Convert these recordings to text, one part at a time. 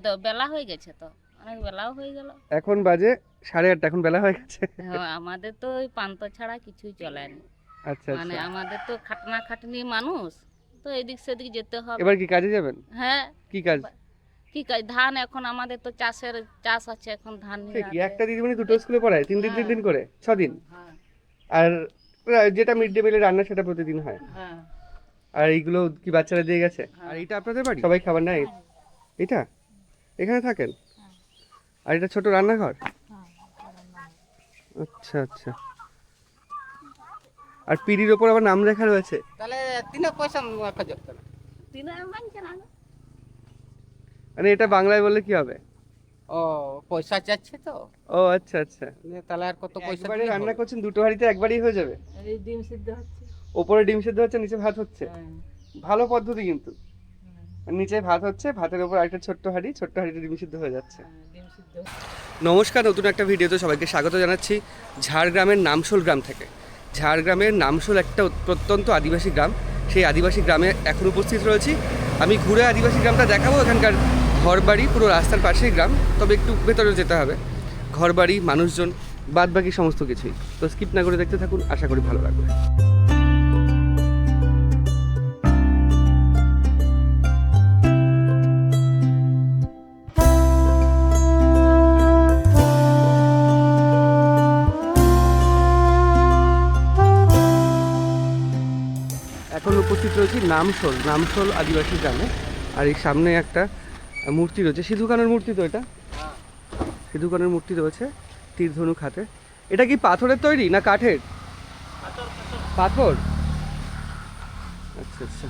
তো বেলা হয়ে গেছে, তো অনেক বেলাও হয়ে গেল। এখন বাজে 8:30, এখন বেলা হয়ে গেছে। হ্যাঁ, আমাদের তো ওই পান্তা ছাড়া কিছুই চলে না। আচ্ছা মানে আচ্ছা, আমাদের তো খাটনা খাটনি মানুষ, তো এদিক সেদিক যেতে হবে। এবার কি কাজে যাবেন? হ্যাঁ। কি কাজ? কি কাজ, ধান এখন আমাদের তো চাষ আছে, এখন ধান সে কি, নিড়াতে। একটা দিদিমণি দুটো স্কুলে পড়ায়? 3 দিন হ্যাঁ 3 দিন করে 6 দিন? হ্যাঁ আর যেটা মিড ডে মিলের রান্না সেটা প্রতিদিন হয়? হ্যাঁ আর এইগুলো কি বাচ্চারা দিয়ে গেছে? হ্যাঁ। আর এটা আপনাদের বাড়ি সবাই খাবার নেয়? এটা এখানে থাকেন? আর এটা ছোট রান্নাঘর? আচ্ছা আচ্ছা। আর পিড়ির ওপর আবার নাম লেখা রয়েছে। তাহলে 3 পয়সা খরচ করে। মানে এটা বাংলায় বললে কি হবে? ও পয়সা চাচ্ছে তো, ও আচ্ছা আচ্ছা। তাহলে আর কত পয়সা একবারে দিলে রান্না হবে? করছেন, দুটো হাঁড়িতে একবারই হয়ে যাবে? এই ডিম সিদ্ধ হচ্ছে। ওপরে ডিম সেদ্ধ হচ্ছে, নিচে ভাত হচ্ছে। হ্যাঁ, ভালো পদ্ধতি কিন্তু। হ্যাঁ, নিচে ভাত হচ্ছে, ভাতের উপর আরেকটা ছোট্ট হাঁড়িতে ডিম সিদ্ধ হয়ে যাচ্ছে। ডিম সিদ্ধ। নমস্কার, নতুন একটা ভিডিওতে সবাইকে স্বাগত জানাচ্ছি ঝাড়গ্রামের নামশোল গ্রাম থেকে। ঝাড়গ্রামের নামশোল একটা প্রত্যন্ত আদিবাসী গ্রাম। সেই আদিবাসী গ্রামে এখন উপস্থিত রয়েছি। আমি ঘুরে আদিবাসী গ্রামটা দেখাবো। এখানকার ঘরবাড়ি পুরো রাস্তার পাশেই গ্রাম, তবে একটু ভেতরে যেতে হবে। ঘরবাড়ি, মানুষজন, বাদ বাকি সমস্ত কিছুই। তো স্কিপ না করে দেখতে থাকুন, আশা করি ভালো লাগবে। এখন উপস্থিত রয়েছি নামশোল আদিবাসী গ্রামে। আর এই সামনে একটা মূর্তি রয়েছে, সিধু কানুর মূর্তি। তো এটা সিধু কানুর মূর্তি রয়েছে, তীর ধনুক হাতে। এটা কি পাথরের তৈরি না কাঠের? পাথর। আচ্ছা আচ্ছা,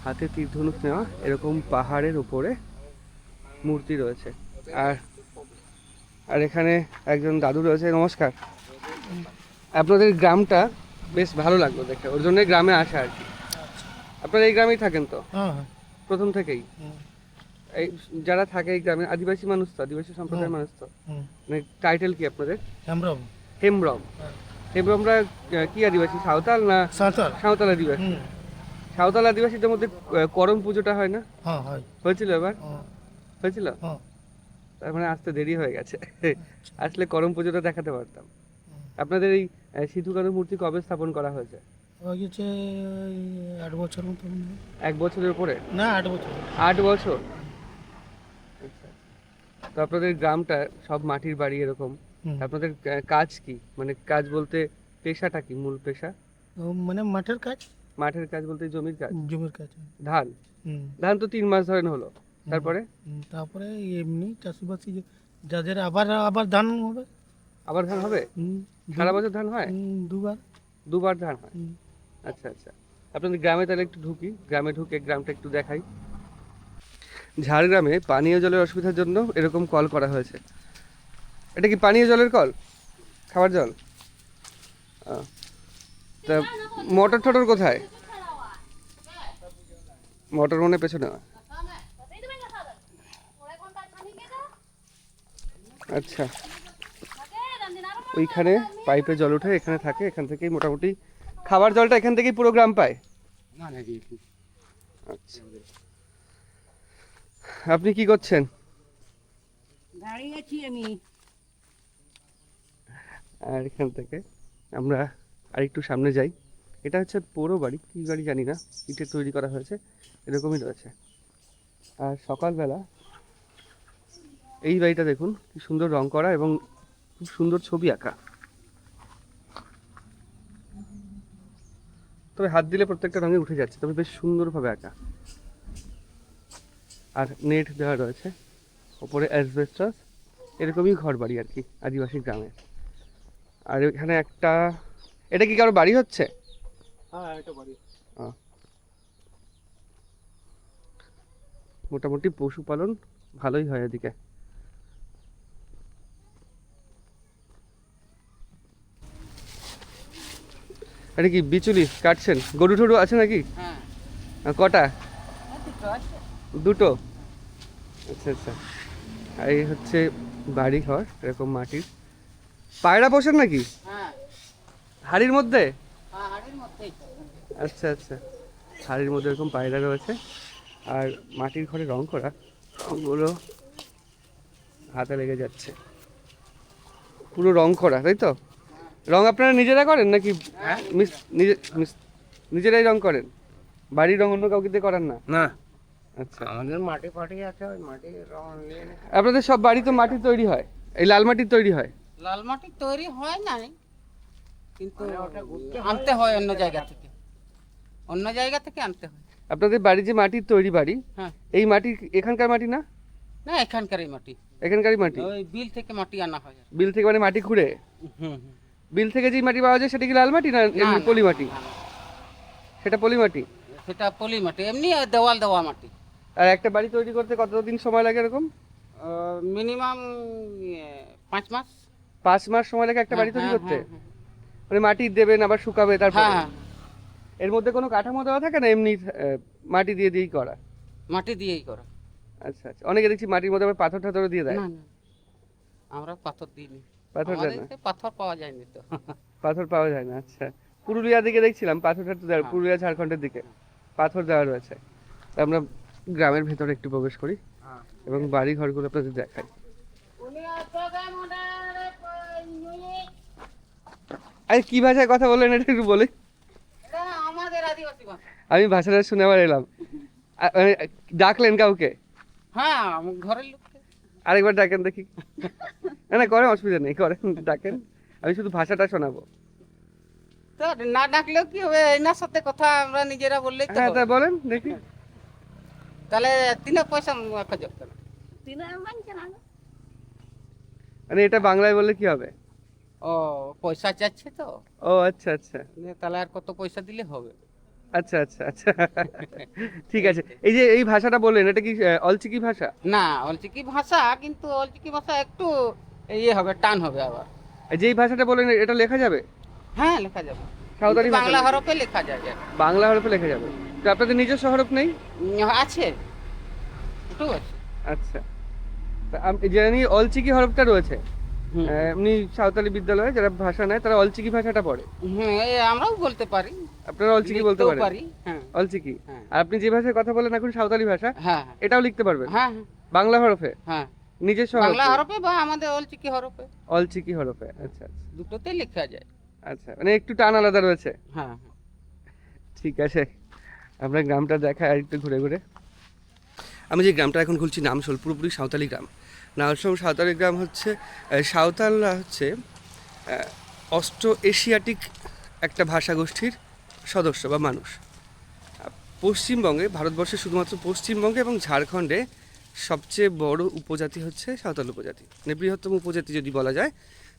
হাতে তীর ধনুক নেওয়া, এরকম পাহাড়ের উপরে মূর্তি রয়েছে। আর আর এখানে একজন দাদু রয়েছে। নমস্কার। আপনাদের গ্রামটা বেশ ভালো লাগলো দেখে, ওর জন্যই গ্রামে আসা আর কি। আপনারা এই গ্রামেই থাকেন তো হ্যাঁ হ্যাঁ প্রথম থেকেই? হুম, এই যারা থাকে এই গ্রামে আদিবাসী মানুষ তো, আদিবাসী সম্প্রদায়ের মানুষ তো। হুম। মানে টাইটেল কি আপনাদের? হেমব্রম হেমব্রম। হ্যাঁ। হেমব্রমরা কি আদিবাসী, সাঁওতাল না? সাঁওতাল। সাঁওতাল আদিবাসী। হুম, সাঁওতাল আদিবাসীদের মধ্যে করম পুজোটা হয় না? হ্যাঁ হয়। হয়েছিল এবার? হ্যাঁ, হয়েছিল? হ্যাঁ। তার মানে আসতে দেরি হয়ে গেছে। আসলে করম পুজোটা দেখাতে পারতাম। আপনাদের এই সিধু কানু মূর্তি কবে স্থাপন করা হয়েছে? হয়ে গেছে ওই 8 বছর মতো মনে হয়। 1 বছরের উপরে? না 8 বছর। 8 বছর। আচ্ছা। তো আপনাদের গ্রামটা সব মাটির বাড়ি এরকম। হুম। আপনাদের কাজ কি, মানে কাজ বলতে পেশাটা কি, মূল পেশা? ও মানে মাঠের কাজ, মাঠের কাজ বলতে জমির কাজ? জমির কাজ। ধান? হুম, ধান তো 3 মাস ধরে হলো, তারপরে? তারপরে এমনি চাষবাসি যাদের আবার আবার ধান হবে। আবার ধান হবে? হুম, সারা বছর ধান হয়? দুবার। 2 বার ধান হয়? হুম। আচ্ছা আচ্ছা। আপনাদের গ্রামে তাহলে একটু ঢুকি, গ্রামে ঢুকে গ্রামটা একটু দেখাই। ঝাড়গ্রামে পানীয় জলের অসুবিধার জন্য এরকম কল করা হয়েছে। এটা কি পানীয় জলের কল, খাবার জল? আহ, তা মোটর টোটর কোথায়? মোটর মনে হয় পেছনে। আচ্ছা, ওইখানে পাইপে জল উঠে এখানে থাকে, এখান থেকেই মোটামুটি খাবার জলটা এখান থেকেই পুরো গ্রাম পায়। না না আচ্ছা, আপনি কি করছেন? দাঁড়িয়ে আছি আমি। আর এখান থেকে আমরা আরেকটু সামনে যাই। এটা হচ্ছে পৌর বাড়ি, কী বাড়ি জানি না, ইটের তৈরি করা হয়েছে, এরকমই রয়েছে। আর সকালবেলা এই বাড়িটা দেখুন, কি সুন্দর রং করা এবং খুব সুন্দর ছবি আঁকা। তবে হাত দিলে প্রত্যেকটা রঙে উঠে যাচ্ছে, তবে বেশ সুন্দরভাবে আঁকা। আর নেট দেওয়া রয়েছে, ওপরে অ্যাসবেস্টস। এরকমই ঘর বাড়ি আর কি আদিবাসী গ্রামে। আর এখানে একটা, এটা কি কারো বাড়ি হচ্ছে? হ্যাঁ এটা বাড়ি। মোটামুটি পশুপালন ভালোই হয় এদিকে। এটা কি বিচুলি কাটছেন? গরু টরু আছে নাকি? হ্যাঁ কটা? দুটো আছে। দুটো? আচ্ছা আচ্ছা। আর এই হচ্ছে বাড়ি ঘর, এরকম মাটির। পায়রা পোষেন নাকি হ্যাঁ হাড়ির মধ্যে? হ্যাঁ হাড়ির মধ্যেই তো। আচ্ছা আচ্ছা, হাড়ির মধ্যে এরকম পায়রা রয়েছে। আর মাটির ঘরে রং করা, রঙগুলো হাতে লেগে যাচ্ছে। পুরো রং করা, তাই তো? রং আপনারা নিজেরা করেন নাকি নিজেরাই রং করেন? বাড়ির রং অন্য কাউকে দিয়ে করান না? না, আচ্ছা, আমাদের মাটি ফাটি আছে, ওই মাটির রং নিয়ে আপনাদের সব বাড়ি তো মাটির তৈরি হয়, এই লাল মাটির তৈরি হয়? লাল মাটি তৈরি হয় নাই, কিন্তু আনতে হয় অন্য জায়গা থেকে, অন্য জায়গা থেকে আনতে হয়। আপনাদের বাড়ি যে মাটির তৈরি বাড়ি, হ্যাঁ। এই মাটি এখানকার মাটি না? না, এখানকারই মাটি, এখানকারই মাটি? ওই বিল থেকে মাটি আনা হয়। বিল থেকে মানে মাটি খুঁড়ে? হুম। বিল থেকে যে মাটি পাওয়া যায় সেটা কি লাল মাটি না এমনি না, পলি মাটি? না, না, সেটা পলি মাটি। সেটা পলি মাটি, এমনি দেওয়াল দেওয়া মাটি। আর একটা বাড়ি তৈরি করতে কতদিন সময় লাগে এরকম? মিনিমাম 5 মাস। 5 মাস সময় লাগে একটা বাড়ি তৈরি হ্যাঁ, করতে? হ্যাঁ, হ্যাঁ। মানে মাটি দেবেন আবার শুকাবে তারপরে? হ্যাঁ, এর মধ্যে কোনো কাঠামো দেওয়া থাকে না এমনি মাটি দিয়ে দিয়েই করা? মাটি দিয়েই করা। আচ্ছা আচ্ছা, অনেকে দেখছি মাটির মধ্যে আবার পাথর টাথরও দিয়ে দেয়। না না, আমরা পাথর দিইনি, পাথর দেয় না? আমাদের পাথর পাওয়া যায়নি তো। পাথর পাওয়া যায় না, আচ্ছা। পুরুলিয়ার দিকে দেখছিলাম পাথর টাথর দেওয়ার, পুরুলিয়া ঝাড়খণ্ডের দিকে পাথর দেওয়া রয়েছে। তা আমরা গ্রামের ভেতরে একটু প্রবেশ করি এবং বাড়ি ঘরগুলো আপনাদের দেখাই। আরে কি ভাষায় কথা বললেন এটা একটু বলে? এটা আমাদের আদিবাসী ভাষা। আমি ভাষাটা শুনে আবার এলাম। মানে ডাকলেন কাউকে? হ্যাঁ, আমার ঘরের লোককে। আরেকবার ডাকেন দেখি। না না, করেন, অসুবিধা নেই, করেন, ডাকেন। আমি শুধু ভাষাটা শোনাবো। তো না ডাকলেও কি হবে, এনার সাথে কথা আমরা নিজেরা বললেই তো হ্যাঁ, তা হবে। বলেন দেখি। তাহলে 3 পয়সা খোঁজ করো। মানে এটা বাংলায় বললে কি হবে? ও পয়সা চাচ্ছে তো, ও আচ্ছা আচ্ছা তাহলে আর কত পয়সা দিলে হবে। আচ্ছা আচ্ছা আচ্ছা, ঠিক আছে। এই যে এই ভাষাটা বললেন, এটা কি অলচিকি ভাষা? না, অলচিকি ভাষা, কিন্তু অলচিকি ভাষা একটু ইয়ে হবে, টান হবে আবার। যেই ভাষাটা বললেন এটা লেখা যাবে? হ্যাঁ, লেখা যাবে, সাঁওতালি কিন্তু ভাষা বাংলা লেখা- হরফে লেখা যায় আর। বাংলা হরফে লেখা যাবে? তো আপনাদের নিজস্ব হরফ নেই? আছে, একটু আছে। আচ্ছা, তা জানি অলচিকি হরফটা রয়েছে। হুম। এমনি সাঁওতালি বিদ্যালয়ে যারা ভাষা নেয় তারা অলচিকি ভাষাটা পড়ে। হ্যাঁ, আমরাও বলতে পারি, আপনারা অলচিকি বলতে লিখতেও পারেন? পারি। হ্যাঁ, অলচিকি। হ্যাঁ। আর আপনি যে ভাষায় কথা বলেন এখন সাঁওতালি ভাষা, হ্যাঁ, এটাও লিখতে পারবেন হ্যাঁ, বাংলা হরফে? হ্যাঁ, নিজস্ব বাংলা হরফে? হরফে বা আমাদের অলচিকি হরফে, অলচিকি হরফে, আচ্ছা আচ্ছা দুটোতেই লেখা যায়। আচ্ছা, মানে একটু টান আলাদা রয়েছে। হ্যাঁ, ঠিক আছে, আমরা গ্রামটা দেখাই আর একটু ঘুরে ঘুরে। আমি যে গ্রামটা এখন খুলছি নামশোল, পুরোপুরি সাঁওতালি গ্রাম। নামশোল সাঁওতালি গ্রাম হচ্ছে সাঁওতালরা হচ্ছে অস্ট্রো এশিয়াটিক একটা ভাষা গোষ্ঠীর সদস্য বা মানুষ। পশ্চিমবঙ্গে, ভারতবর্ষে শুধুমাত্র পশ্চিমবঙ্গে এবং ঝাড়খণ্ডে সবচেয়ে বড় উপজাতি হচ্ছে সাঁওতাল উপজাতি, মানে বৃহত্তম উপজাতি যদি বলা যায়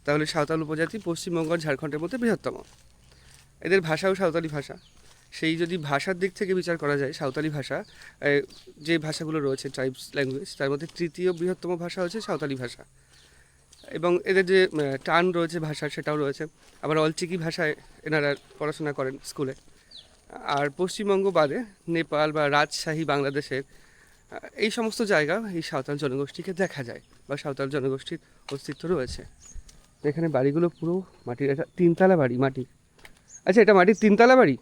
তাহলে সাঁওতাল উপজাতি পশ্চিমবঙ্গ আর ঝাড়খণ্ডের মধ্যে বৃহত্তম। এদের ভাষাও সাঁওতালি ভাষা। সেই যদি ভাষার দিক থেকে বিচার করা যায়, সাঁওতালি ভাষা যে ভাষাগুলো রয়েছে ট্রাইবস ল্যাঙ্গুয়েজ, তার মধ্যে তৃতীয় বৃহত্তম ভাষা হচ্ছে সাঁওতালি ভাষা। এবং এদের যে টান রয়েছে ভাষার সেটাও রয়েছে। আবার অলচিকি ভাষায় এনারা পড়াশোনা করেন স্কুলে। আর পশ্চিমবঙ্গ বাদে নেপাল বা রাজশাহী, বাংলাদেশের এই সমস্ত জায়গা এই সাঁওতাল জনগোষ্ঠীকে দেখা যায় বা সাঁওতাল জনগোষ্ঠীর অস্তিত্ব রয়েছে। এখানে বাড়িগুলো পুরো মাটির, এটা 3তলা বাড়ি, মাটি। আচ্ছা, এটা মাটির 3তলা বাড়ি?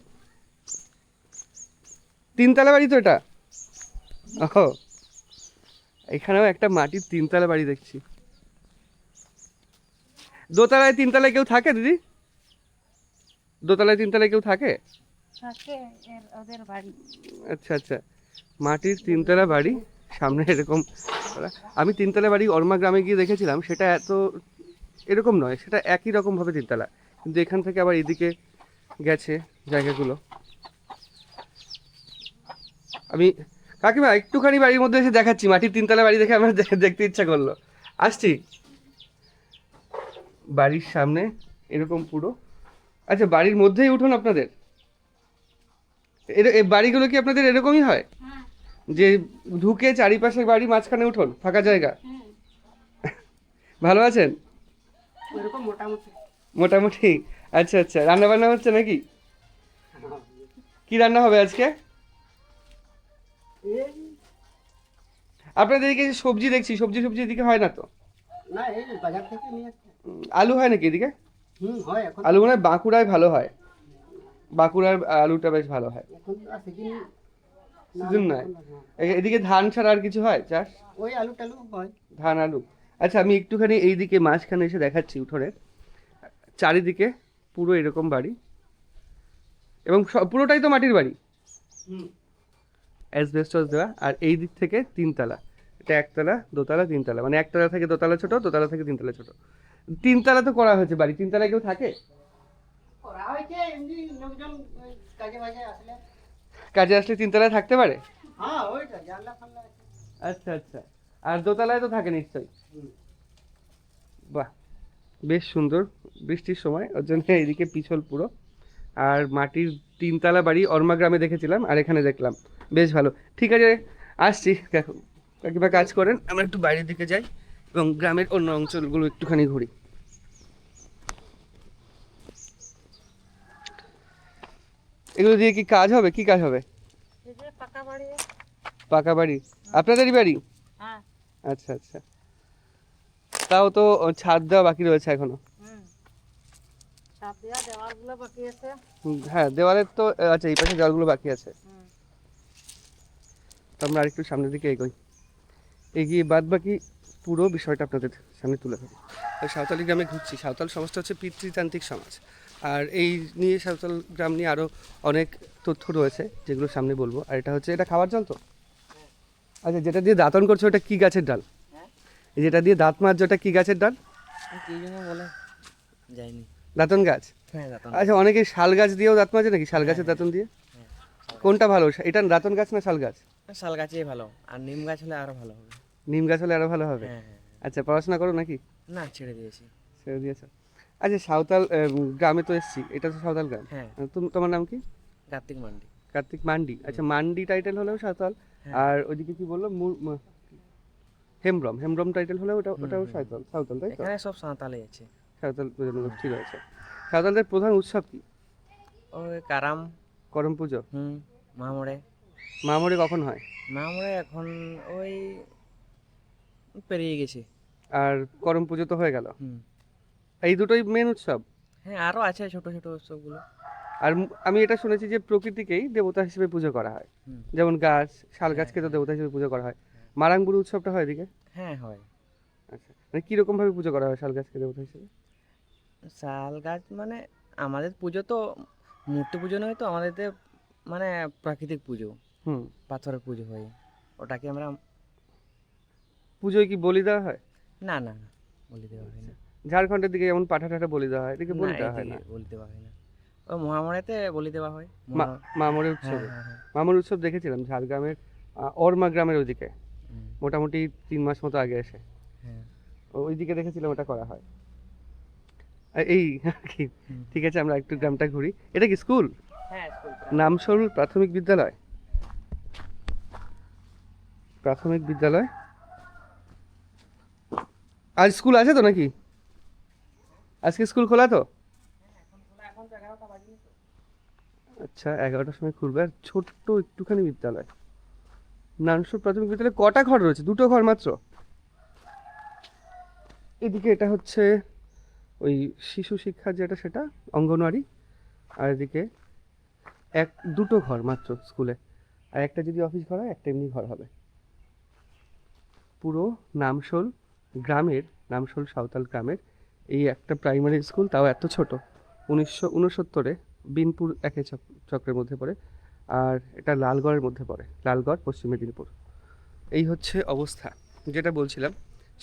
3তলা বাড়ি তো এটা? ও, এখানেও একটা মাটির 3তলা বাড়ি দেখছি। দোতলায় 3তলায় কেউ থাকে দিদি? দোতলায় 3তলায় কেউ থাকে? ওদের বাড়ি। আচ্ছা আচ্ছা, মাটির 3তলা বাড়ি, সামনে এরকম করা। আমি 3তলা বাড়ি অরমা গ্রামে গিয়ে দেখেছিলাম, সেটা এরকম নয়, সেটা একই রকমভাবে 3তলা, কিন্তু এখান থেকে আবার এদিকে গেছে জায়গাগুলো। আমি কাকিমা একটুখানি বাড়ির মধ্যে এসে দেখাচ্ছি, মাটির 3তলা বাড়ি দেখে আমার দেখতে ইচ্ছা করলো, আসছি। বাড়ির সামনে এরকম পুরো, আচ্ছা বাড়ির মধ্যেই উঠোন আপনাদের? এই বাড়িগুলো কি আপনাদের এরকমই হয় যে ঢুকে চারিপাশে বাড়ি, মাঝখানে উঠোন, ফাঁকা জায়গা? ভালো আছেন? এরকম মোটামুটি। মোটামুটি, আচ্ছা আচ্ছা। রান্না বান্না হচ্ছে নাকি? কি রান্না হবে আজকে? আপনাদের এদিকে সবজি দেখছি, সবজি এদিকে হয় না তো? না, এই বাজার থেকে নিয়ে আসছে। আলু হয় নাকি এদিকে? হয় এখন। আলু মনে হয় বাঁকুড়ায় ভালো হয়, বাঁকুড়ার আলুটা বেশ ভালো হয়। এখন সিজন সিজন নয়, এদিকে ধান ছাড়া আর কিছু হয় চাষ? ওই আলু টালু হয়। ধান, আলু। আচ্ছা আমি একটুখানি এইদিকে মাঝখানে এসে দেখাচ্ছি উঠোনের চারিদিকে পুরো এরকম বাড়ি এবং পুরোটাই তো মাটির বাড়ি, অ্যাসবেস্টস দেওয়া। আর এই দিক থেকে তিনতলা, এটা একতলা, দোতলা, তিনতলা, মানে একতলা থেকে দোতলা ছোট, দোতলা থেকে তিনতলা ছোট। তিনতলা তো করা হয়েছে বাড়ি, তিনতলায় কেউ থাকে? করা হয়েছে এমনি লোকজন ওই কাজে বাজে আসলে। কাজে আসলে তিনতলায় থাকতে পারে? হ্যাঁ ওইটা জানলা ফাল্লা আছে। আচ্ছা আচ্ছা, আর দোতলায় তো থাকে নিশ্চয়ই। বাহ, বেশ সুন্দর, বৃষ্টির সময় ওর জন্য এইদিকে পিছল পুরো। আর মাটির তিনতলা বাড়ি অর্মা গ্রামে দেখেছিলাম, আর এখানে দেখলাম, বেশ ভালো। ঠিক আছে, আসছি, কাকিমা কাজ করেন, আমরা একটু বাইরের দিকে যাই এবং গ্রামের অন্য অঞ্চলগুলো একটুখানি ঘুরি। এগুলো দিয়ে কি কাজ হবে? কি কাজ হবে? পাকা বাড়ি? আপনাদেরই বাড়ি? আচ্ছা আচ্ছা, তাও তো ছাদ দেওয়া বাকি রয়েছে এখনো। হ্যাঁ, দেওয়ালের তো আচ্ছা, এই পাশে দেওয়ালগুলো বাকি আছে। তো আমরা আরেকটু সামনের দিকে এগিয়ে বাদ বাকি পুরো বিষয়টা আপনাদের সামনে তুলে ধরি। সাঁওতালি গ্রামে ঘুরছি। সাঁওতাল সমাজটা হচ্ছে পিতৃতান্ত্রিক সমাজ, আর এই নিয়ে সাঁওতাল গ্রাম নিয়ে আরও অনেক তথ্য রয়েছে যেগুলো সামনে বলবো। আর এটা হচ্ছে, এটা খাবার জল তো? আচ্ছা, যেটা দিয়ে দাঁতন করছো ওটা কি গাছের ডাল? যেটা দিয়ে দাঁত মাজছো ওটা কি গাছের ডাল? কি যেন বলে, যায়নি। দাঁতন গাছ? হ্যাঁ, দাঁতন। আচ্ছা, অনেকে শাল গাছ দিয়েও দাঁত মাজে নাকি? শাল গাছের দাঁতন দিয়ে? কোনটা ভালো, এটা দাঁতন গাছ না শাল গাছ? শাল গাছই ভালো, আর নিম গাছ হলে আরো ভালো হবে। নিম গাছ হলে আরো ভালো হবে? হ্যাঁ হ্যাঁ। আচ্ছা, পড়াশোনা করো নাকি? না, ছেড়ে দিয়েছি। ছেড়ে দিয়েছো? আচ্ছা, সাঁওতাল গ্রামে তো এসছি, এটা তো সাঁওতাল গ্রাম। হ্যাঁ। তোমার নাম কি? কার্তিক মান্ডি। কার্তিক মান্ডি। আচ্ছা, মান্ডি টাইটেল হলেও সাঁওতাল, আর ওইদিকে কি বললো, হেমব্রম, হেমব্রম টাইটেল হলেও ওটাও সাঁওতাল, সাঁওতাল, তাই তো? এখানে সব সাঁওতালই আছে। সাঁওতাল জনগোষ্ঠী রয়েছে। সাঁওতালদের প্রধান উৎসব কি? ওই কারাম। করম পুজো? মামড়ে। মামরে কখন হয়? মামড়ে এখন ওই পেরিয়ে গেছে। আর করম পুজো তো হয়ে গেল। হুম। এই দুটোই মেন উৎসব? হ্যাঁ, আরো আছে ছোট ছোট উৎসবগুলো। আর আমি এটা শুনেছি যে প্রকৃতিকেই দেবতা হিসেবে পুজো করা হয়, যেমন গাছ, শাল গাছকে তো দেবতা হিসেবে পুজো করা হয়। মারাংবুরু উৎসবটা হয় এদিকে? হ্যাঁ, হয়। আচ্ছা, মানে কিরকম ভাবে পুজো করা হয় শাল গাছকে দেবতা হিসেবে? শাল গাছ মানে আমাদের পুজো তো মূর্তি পুজো নয় তো, আমাদের মানে প্রাকৃতিক পুজো, পাথরের পুজো হয়, ওটাকে আমরা। পুজোয় কি বলি দেওয়া হয়? না না না, বলি দেওয়া হয় না। ঝাড়খণ্ডের দিকে যেমন পাঠা টাঠা বলি দেওয়া হয়, এদিকে বলি দেওয়া হয় না? বলি দেওয়া হয় না, ওই মহামড়াতে বলি দেওয়া হয়। মামরের উৎসবে? মামর উৎসব দেখেছিলাম ঝাড়গ্রামের অর্মা গ্রামের ওইদিকে, মোটামুটি 3 মাস মতো আগে এসে ওইদিকে দেখেছিলাম ওটা করা হয়। এই কি, ঠিক আছে, আমরা একটু গ্রামটা ঘুরি। এটা কি স্কুল? হ্যাঁ, স্কুল। নামশোল প্রাথমিক বিদ্যালয়। প্রাথমিক বিদ্যালয়। আজ স্কুল আছে তো নাকি? আজকে স্কুল খোলা তো? আচ্ছা, 11টার সময় খুলবে। আর ছোট্ট একটুখানি বিদ্যালয়, নামশোল প্রাথমিক বিদ্যালয়। কটা ঘর রয়েছে? 2টো ঘর মাত্র। এদিকে এটা হচ্ছে ওই শিশু শিক্ষা যেটা, সেটা অঙ্গনওয়াড়ি। আর এদিকে 2টো ঘর মাত্র স্কুলে, আর একটা যদি অফিস ঘর হয়, একটা এমনি ঘর হবে। পুরো নামশোল গ্রামের, নামশোল সাঁওতাল গ্রামের এই একটা প্রাইমারি স্কুল, তাও এত ছোট। 1969-এ বিনপুর একে চক্রের মধ্যে পড়ে, আর এটা লালগড়ের মধ্যে পড়ে, লালগড়, পশ্চিম মেদিনীপুর। এই হচ্ছে অবস্থা। যেটা বলছিলাম,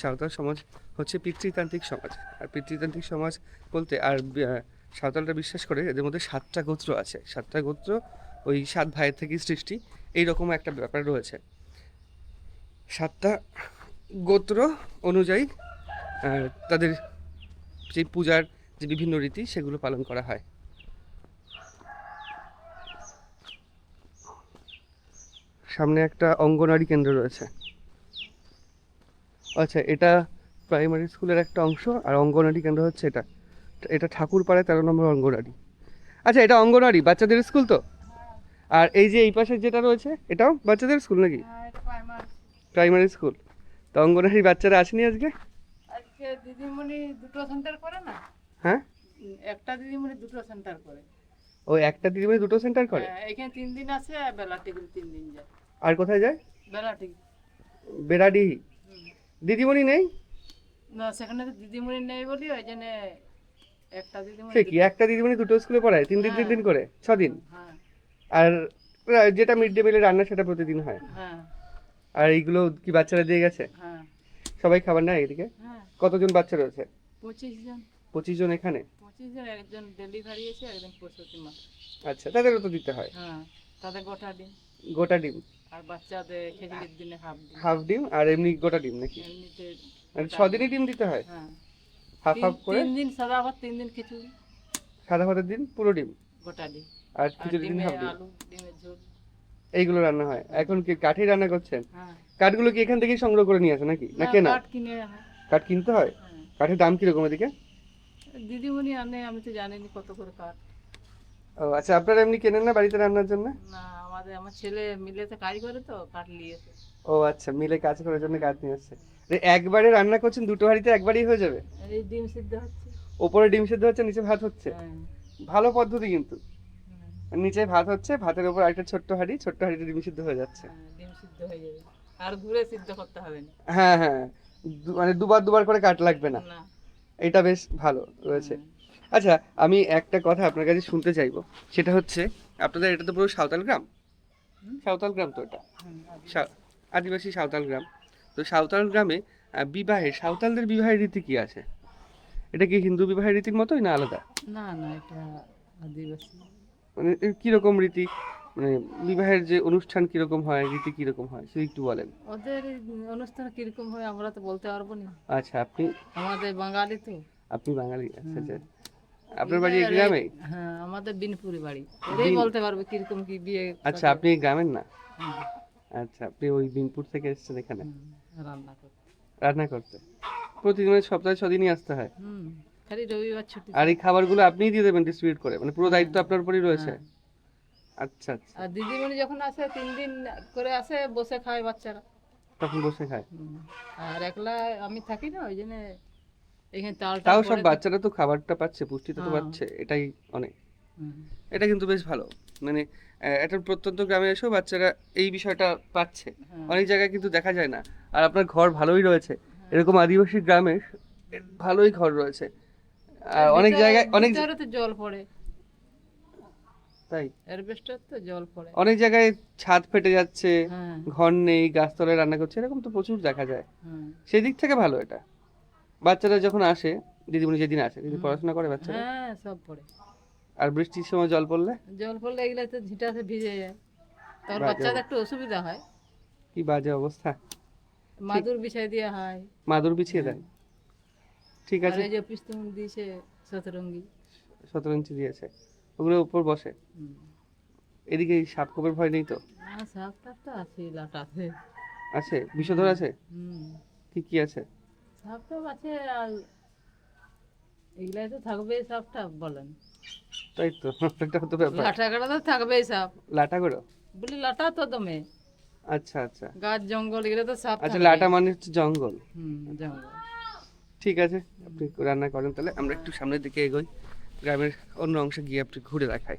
সাঁওতাল সমাজ হচ্ছে পিতৃতান্ত্রিক সমাজ। আর পিতৃতান্ত্রিক সমাজ বলতে, আর সাঁওতালরা বিশ্বাস করে এদের মধ্যে 7টা গোত্র আছে। 7টা গোত্র, ওই 7 ভাইয়ের থেকেই সৃষ্টি, এইরকম একটা ব্যাপার রয়েছে। 7টা গোত্র অনুযায়ী তাদের যে পূজার যে বিভিন্ন রীতি, সেগুলো পালন করা হয়। সামনে একটা অঙ্গনওয়াড়ি কেন্দ্র রয়েছে। আচ্ছা, এটা প্রাইমারি স্কুলের একটা অংশ, আর অঙ্গনওয়াড়ি কেন্দ্র হচ্ছে এটা। এটা ঠাকুরপাড়ায় 13 নম্বর অঙ্গনওয়াড়ি। আচ্ছা, এটা অঙ্গনওয়াড়ি, বাচ্চাদের স্কুল তো? আর এই যে এই পাশে যেটা রয়েছে, এটাও বাচ্চাদের স্কুল নাকি? Primary school. তো অঙ্গনওয়াড়ি বাচ্চারা আসেনি আজকে? আজকে দিদিমণি 2টো সেন্টার করে না? হ্যাঁ, একটা দিদিমণি 2টো সেন্টার করে। ও একটা দিদিমণি 2টো সেন্টার করে? এখানে 3 দিন আছে, বেলা টিকিট 3 দিন যায়। আর কোথায় যায়? বেলা টিকিট বেড়াডিহি। দিদিমণি নেই? না সেখানে তো দিদিমণি নেই বলি ওই জন্য একটা দিদিমণি সে কি একটা দিদিমণি দুটো স্কুলে পড়ায় 3 দিন করে 6 দিন? হ্যাঁ আর যেটা মিড ডে মিলের রান্না সেটা প্রতিদিন হয়? হ্যাঁ আর এইগুলো কি বাচ্চারা দিয়ে গেছে? হ্যাঁ সবাই খাবার নেয় এদিকে? হ্যাঁ কতজন বাচ্চা রয়েছে? 25 জন 25 জন এখানে? 25 জন, একজন ডেলিভারি আছে একজন প্রসূতি মা। আচ্ছা, তাদেরও তো দিতে হয় হ্যাঁ তাদের গোটা ডিম গোটা ডিম, আর বাচ্চাদের খেজুরের দিনে হাফ ডিম, হাফ ডিম, আর এমনি গোটা ডিম নাকি? এমনিতে মানে 6 দিনই ডিম দিতে হয় হ্যাঁ হাফ হাফ করে? 3 দিন সাদা ভাত 3 দিন খিচুড়ি সাদা ভাতের দিন পুরো ডিম, গোটা ডিম, আর আর খিচুড়ি দিন ডিমে হাফ ডিম, আলু ডিমের ঝোল। এইগুলো রান্না হয়। এখন কি কাঠেই রান্না করছেন? হ্যাঁ কাঠগুলো কি এখান থেকেই সংগ্রহ করে নিয়ে আসে নাকি, না না, কেনা? কাঠ কিনে আনে। কাঠ কিনতে হয়? হ্যাঁ কাঠের দাম কিরকম এদিকে? দিদিমণি আনে, আমি তো জানিনি কত করে কাঠ। ও আচ্ছা, আপনারা এমনি কেনেন না বাড়িতে রান্নার জন্য? না আমার ছেলে মিলেতে কাজ করে তো কাঠ নিয়েছে। ও আচ্ছা, মিলে কাজ করার জন্য কাঠ নিয়ে আসছে। একবারে রান্না করছেন, দুটো হাঁড়িতে একবারই হয়ে যাবে? আর এই ডিম সিদ্ধ হচ্ছে। ওপরে ডিম সেদ্ধ হচ্ছে, নিচে ভাত হচ্ছে। হ্যাঁ ভালো পদ্ধতি কিন্তু। হ্যাঁ, নিচে ভাত হচ্ছে, ভাতের উপর আরেকটা ছোট্ট হাঁড়িতে ডিম সিদ্ধ হয়ে যাচ্ছে। হ্যাঁ, ডিম সিদ্ধ হয়ে যাবে, আর ঘুরে সিদ্ধ করতে হবে না। হ্যাঁ হ্যাঁ, মানে দুবার করে কাট লাগবে না। না এটা বেশ ভালো রয়েছে। আচ্ছা, আমি একটা কথা আপনার কাছে শুনতে চাইবো, সেটা হচ্ছে আপনাদের এটা তো পুরো সাঁওতাল গ্রাম? সাঁওতাল গ্রাম তো এটা, আদিবাসী সাঁওতাল গ্রাম। তো সাঁওতাল গ্রামে সাঁওতালদের বিবাহের রীতি কি আছে? এটা কি হিন্দু বিবাহের রীতির মতোই না আলাদা? না না, এটা আদিবাসী। মানে কিরকম রীতি, মানে বিবাহের যে অনুষ্ঠান কিরকম হয়, রীতি কিরকম হয় সেটা একটু বলেন। ওদের এই অনুষ্ঠান কিরকম হয় আমরা তো বলতে পারবো না, আচ্ছা, আমাদের বাঙালি তো। আপনি বাঙালি? আচ্ছা আচ্ছা, আপনার বাড়ি এই গ্রামে? হ্যাঁ, আমাদের বিনপুরি বাড়ি, ওরাই বলতে পারবে কিরকম কি বিয়ে। আচ্ছা, আপনি এই গ্রামের না? হুম, আচ্ছা, আপনি ওই বিনপুর থেকে এসেছেন এখানে রান্না করতে। রান্না করতে? প্রতিদিন মানে সপ্তাহে 6 দিনই আসতে হয়? খালি রবিবার ছুটি। আর এই খাবারগুলো আপনিই দিয়ে দেবেন ডিস্ট্রিবিউট করে, মানে পুরো দায়িত্ব আপনার উপরই রয়েছে? আচ্ছা আচ্ছা, আর দিদিমণি যখন আসে 3 দিন করে আসে, বসে খায় বাচ্চারা। তখন বসে খায়? আর একলা আমি থাকি না, ওই জন্য এখানে তালটা তাও সব পড়ে তো। বাচ্চারা তো খাবারটা পাচ্ছে, পুষ্টিটা তো হ্যাঁ। পাচ্ছে, এটাই অনেক। হুম, এটা কিন্তু বেশ ভালো, মানে একটা প্রত্যন্ত গ্রামে এসেও বাচ্চারা এই বিষয়টা পাচ্ছে। অনেক জায়গায় কিন্তু দেখা যায় না। আর আপনার ঘর ভালোই রয়েছে, এরকম আদিবাসী গ্রামে ভালোই ঘর রয়েছে। আর অনেক জায়গায় ভিতরে তো জল পড়ে, তাই অ্যাসবেস্টস তো জল পড়ে। অনেক জায়গায় ছাদ ফেটে যাচ্ছে, হ্যাঁ ঘর নেই, গাছতলায় রান্না করছে, এরকম তো প্রচুর দেখা যায়। হ্যাঁ সেই দিক থেকে ভালো এটা। বাচ্চারা যখন আসে, দিদিমণি যেদিন আসে, দিদি পড়াশোনা করে বাচ্চারা? হ্যাঁ, সব পড়ে। আর বৃষ্টির সময় জল পড়লে? জল পড়লে এগুলো তো ঝিটাতে ভিজে যায়, তখন বাজে বাচ্চাদের একটু অসুবিধা হয়। কি বাজে অবস্থা! মাদুর বিছাই দেওয়া হয়। মাদুর বিছিয়ে দেয়? ঠিক আর আছে, এই যে পিস্তল দিয়েছে শতরঙ্গি। 17 ইঞ্চি দিয়েছে, ওগুলোর উপর বসে। এদিকে এই সাপখোপের ভয় নেই তো? না, সাপ টাপ তো আছে, লাটাতে আছে? বিষধর আছে? কি কি আছে? সাপ টাপ আছে, আর এগুলাই তো থাকবে সাপ টাপ বলেন। তাই তো, এটা তো ব্যাপার। লাটা কাটা তো থাকবেই সাপ, লাটা করো? বলি লাটা তো দমে, আচ্ছা আচ্ছা গাছ জঙ্গল এগুলো তো সাপ আচ্ছা, থাকবেই। লাটা মানে হচ্ছে জঙ্গল। জঙ্গল। ঠিক আছে, আপনি রান্না করেন তাহলে, আমরা একটু সামনের দিকে এগোই, গ্রামের অন্য অংশে গিয়ে আপনি ঘুরে দেখাই।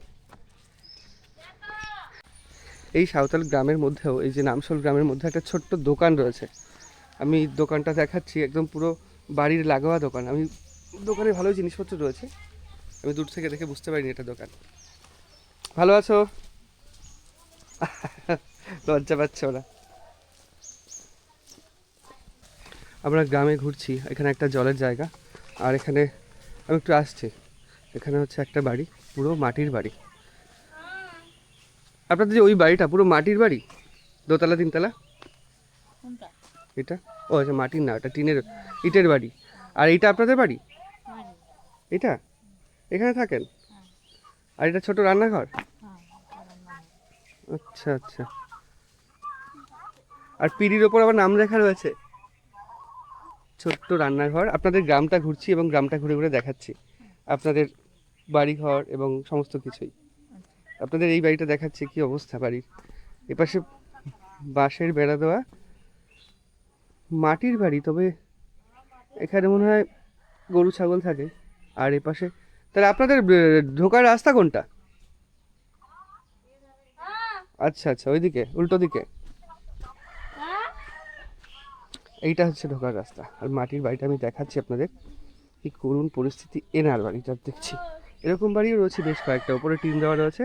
এই সাঁওতাল গ্রামের মধ্যেও, এই যে নামশোল গ্রামের মধ্যে একটা ছোট্ট দোকান রয়েছে। আমি দোকানটা দেখাচ্ছি, একদম পুরো বাড়ির লাগোয়া দোকান। আমি দোকানে ভালোই জিনিসপত্র রয়েছে, আমি দূর থেকে দেখে বুঝতে পারিনি এটা দোকান। ভালো আছো? লজ্জা পাচ্ছে ওরা। আমরা গ্রামে ঘুরছি, এখানে একটা জলের জায়গা, আর এখানে আমি একটু আসছি, এখানে হচ্ছে একটা বাড়ি, পুরো মাটির বাড়ি। আপনাদের যে ওই বাড়িটা পুরো মাটির বাড়ি, দোতলা তিনতলা? এটা ও আচ্ছা, মাটির না, এটা টিনের, ইটের বাড়ি। আর এইটা আপনাদের বাড়ি? এটা এখানে থাকেন? আর এটা ছোট রান্নাঘর? আচ্ছা আচ্ছা, আর পিঁড়ির ওপর আবার নাম লেখা রয়েছে। ছোট্ট রান্নাঘর। আপনাদের গ্রামটা ঘুরছি এবং গ্রামটা ঘুরে ঘুরে দেখাচ্ছি, আপনাদের বাড়িঘর এবং সমস্ত কিছুই। আপনাদের এই বাড়িটা দেখাচ্ছি, কি অবস্থা বাড়ির। এপাশে বাঁশের বেড়া দেওয়া, মাটির বাড়ি, তবে এখানে মনে হয় গরু ছাগল থাকে। আর এপাশে তাহলে আপনাদের ঢোকার রাস্তা কোনটা? আচ্ছা আচ্ছা, ওইদিকে, উল্টো দিকে। এইটা হচ্ছে ঢোকার রাস্তা। আর মাটির বাড়িটা আমি দেখাচ্ছি আপনাদের, কি করুণ পরিস্থিতি। এনার বাড়িটা দেখছি, এরকম বাড়িও রয়েছে বেশ কয়েকটা, উপরে টিন দেওয়া রয়েছে।